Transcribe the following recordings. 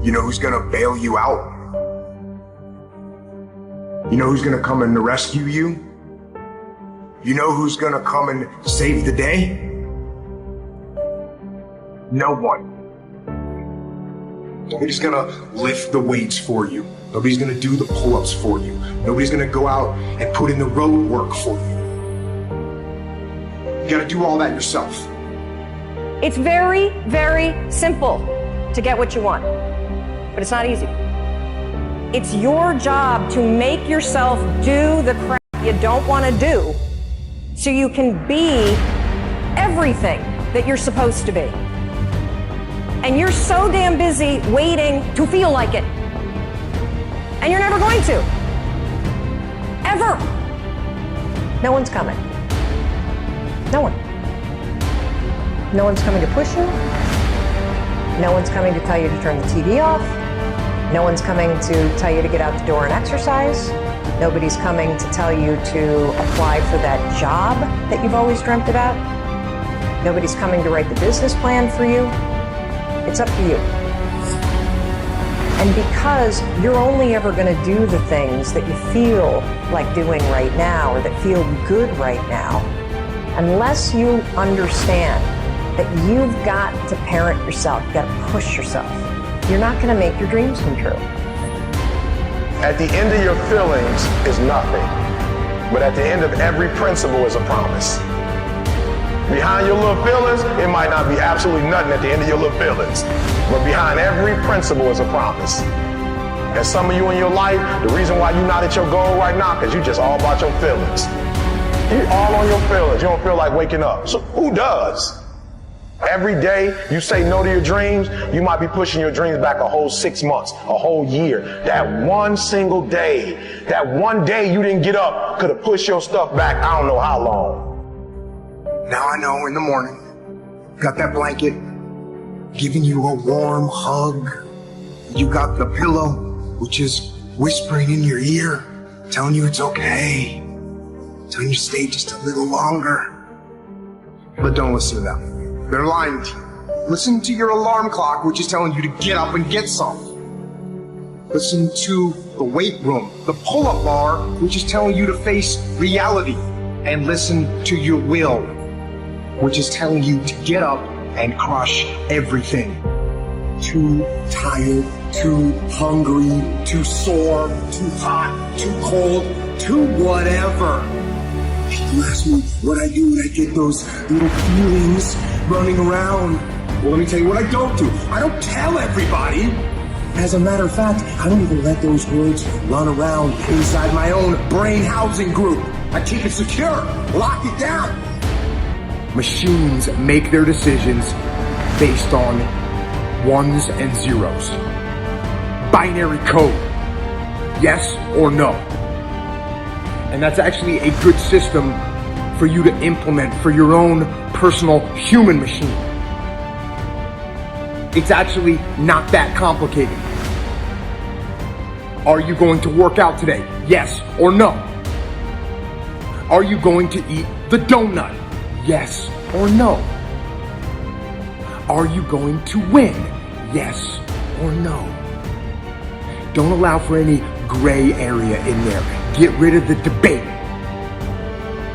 You know who's gonna bail you out? You know who's gonna come and rescue you? You know who's gonna come and save the day? No one. Nobody's gonna lift the weights for you. Nobody's gonna do the pull-ups for you. Nobody's gonna go out and put in the road work for you. You gotta do all that yourself. It's very, very simple to get what you want, but it's not easy. It's your job to make yourself do the crap you don't want to do so you can be everything that you're supposed to be. And you're so damn busy waiting to feel like it. And you're never going to. Ever. No one's coming. No one. No one's coming to push you. No one's coming to tell you to turn the TV off. No one's coming to tell you to get out the door and exercise. Nobody's coming to tell you to apply for that job that you've always dreamt about. Nobody's coming to write the business plan for you. It's up to you. And because you're only ever going to do the things that you feel like doing right now or that feel good right now, unless you understand that you've got to parent yourself, you've got to push yourself, you're not going to make your dreams come true. At the end of your feelings is nothing, but at the end of every principle is a promise. Behind your little feelings, it might not be absolutely nothing at the end of your little feelings, but behind every principle is a promise. And some of you in your life, the reason why you're not at your goal right now, because you just all about your feelings. You all on your feelings. You don't feel like waking up. So who does? Every day you say no to your dreams, you might be pushing your dreams back a whole 6 months, a whole year. That one single day, that one day you didn't get up could have pushed your stuff back I don't know how long. Now I know in the morning, got that blanket, giving you a warm hug. You got the pillow, which is whispering in your ear, telling you it's okay, telling you to stay just a little longer. But don't listen to them. They're lying to you. Listen to your alarm clock, which is telling you to get up and get some. Listen to the weight room, the pull-up bar, which is telling you to face reality. And listen to your will, which is telling you to get up and crush everything. Too tired, too hungry, too sore, too hot, too cold, too whatever. People ask me what I do when I get those little feelings running around. Well, let me tell you what I don't do. I don't tell everybody. As a matter of fact, I don't even let those words run around inside my own brain housing group. I keep it secure, lock it down. Machines make their decisions based on ones and zeros. Binary code. Yes or no. And that's actually a good system for you to implement for your own personal human machine. It's actually not that complicated. Are you going to work out today? Yes or no? Are you going to eat the donut? Yes or no? Are you going to win? Yes or no? Don't allow for any gray area in there. Get rid of the debate.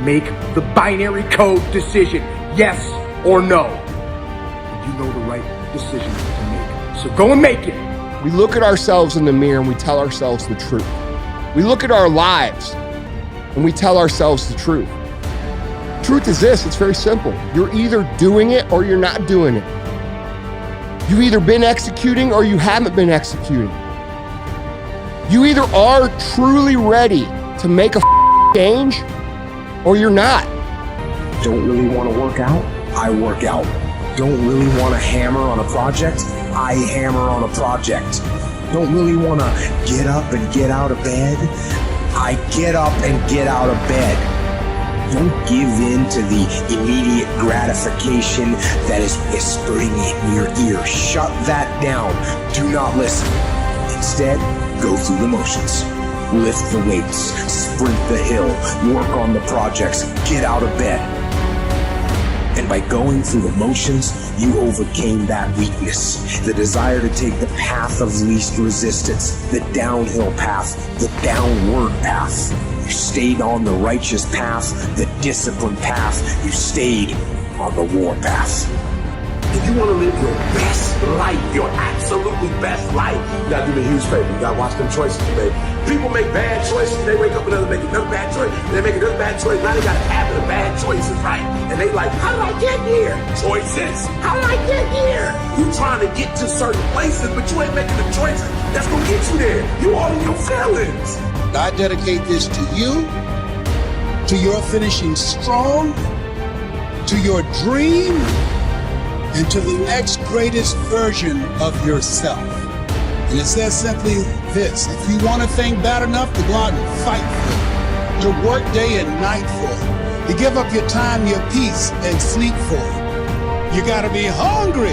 Make the binary code decision, yes or no. You know the right decision to make. So go and make it. We look at ourselves in the mirror and we tell ourselves the truth. We look at our lives and we tell ourselves the truth. Truth is this, it's very simple. You're either doing it or you're not doing it. You've either been executing or you haven't been executing. You either are truly ready to make a change or you're not. Don't really want to work out? I work out. Don't really want to hammer on a project? I hammer on a project. Don't really want to get up and get out of bed? I get up and get out of bed. Don't give in to the immediate gratification that is whispering in your ear. Shut that down. Do not listen. Instead, go through the motions. Lift the weights, sprint the hill, work on the projects, get out of bed. And by going through the motions, you overcame that weakness. The desire to take the path of least resistance, the downhill path, the downward path. You stayed on the righteous path, the disciplined path. You stayed on the war path. If you want to live your best life, your absolutely best life, you gotta do me a huge favor. You gotta watch them choices you make. People make bad choices, they wake up and make another bad choice, they make another bad choice, now they got a habit of bad choices, right? And they like, how did I get here? Choices. How did I get here? You trying to get to certain places, but you ain't making the choices that's gonna get you there. You all in your feelings. I dedicate this to you, to your finishing strong, to your dream, and to the next greatest version of yourself. And it says simply this: if you want a thing bad enough to go out and fight for it, to work day and night for it, to give up your time, your peace, and sleep for it, you gotta be hungry.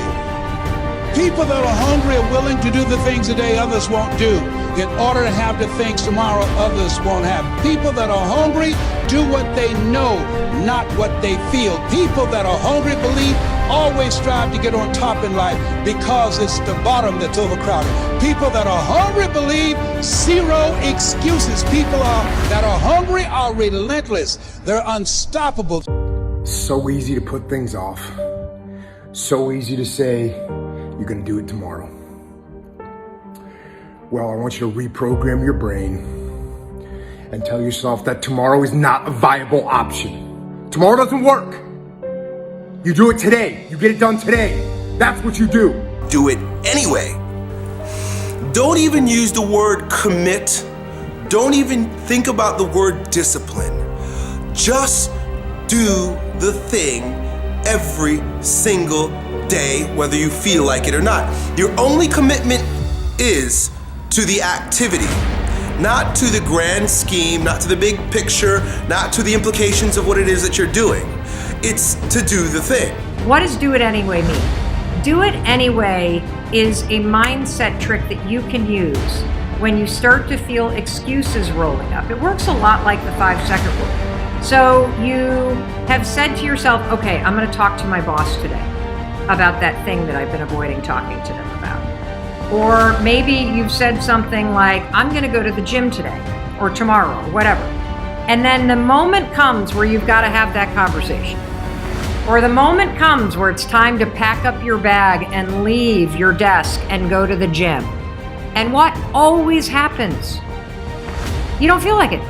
People that are hungry are willing to do the things today others won't do in order to have the things tomorrow others won't have. People that are hungry do what they know, not what they feel. People that are hungry believe always strive to get on top in life because it's the bottom that's overcrowded. People that are hungry believe zero excuses. People that are hungry are relentless. They're unstoppable. So easy to put things off. So easy to say, you're gonna do it tomorrow. Well, I want you to reprogram your brain and tell yourself that tomorrow is not a viable option. Tomorrow doesn't work. You do it today. You get it done today. That's what you do. Do it anyway. Don't even use the word commit. Don't even think about the word discipline. Just do the thing every single day, whether you feel like it or not. Your only commitment is to the activity, not to the grand scheme, not to the big picture, not to the implications of what it is that you're doing. It's to do the thing. What does do it anyway mean? Do it anyway is a mindset trick that you can use when you start to feel excuses rolling up. It works a lot like the 5-second rule. So you have said to yourself, okay, I'm going to talk to my boss today about that thing that I've been avoiding talking to them about. Or maybe you've said something like, I'm going to go to the gym today or tomorrow or whatever. And then the moment comes where you've got to have that conversation. Or the moment comes where it's time to pack up your bag and leave your desk and go to the gym. And what always happens? You don't feel like it.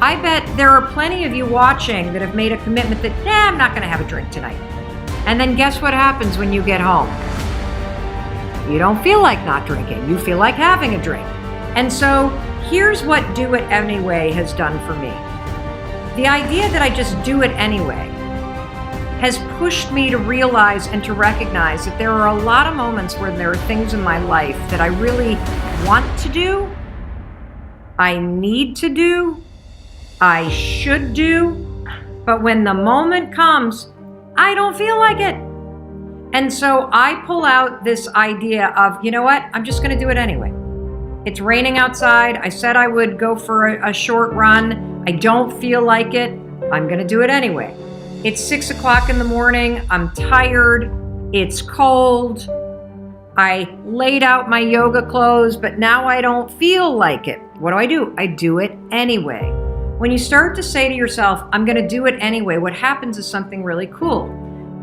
I bet there are plenty of you watching that have made a commitment that, I'm not going to have a drink tonight. And then guess what happens when you get home? You don't feel like not drinking. You feel like having a drink. And so here's what do it anyway has done for me. The idea that I just do it anyway has pushed me to realize and to recognize that there are a lot of moments where there are things in my life that I really want to do, I need to do, I should do, but when the moment comes, I don't feel like it. And so I pull out this idea of, you know what, I'm just gonna do it anyway. It's raining outside. I said I would go for a short run. I don't feel like it. I'm gonna do it anyway. It's 6 o'clock in the morning. I'm tired. It's cold. I laid out my yoga clothes, but now I don't feel like it. What do? I do it anyway. When you start to say to yourself, I'm gonna do it anyway, what happens is something really cool.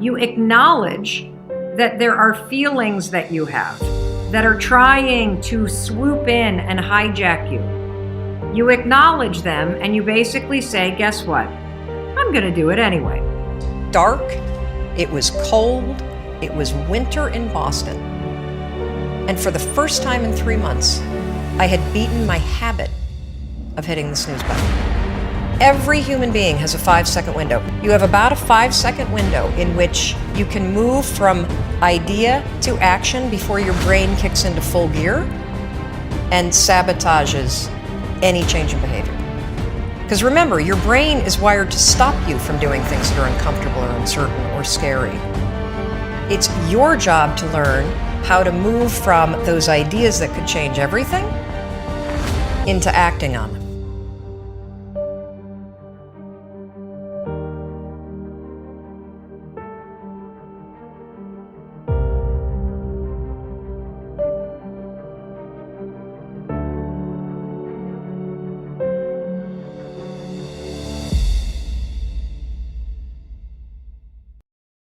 You acknowledge that there are feelings that you have that are trying to swoop in and hijack you. You acknowledge them and you basically say, guess what? I'm gonna do it anyway. Dark, it was cold, it was winter in Boston. And for the first time in 3 months, I had beaten my habit of hitting the snooze button. Every human being has a 5-second window. You have about a 5-second window in which you can move from idea to action before your brain kicks into full gear and sabotages any change in behavior. Because remember, your brain is wired to stop you from doing things that are uncomfortable or uncertain or scary. It's your job to learn how to move from those ideas that could change everything into acting on them.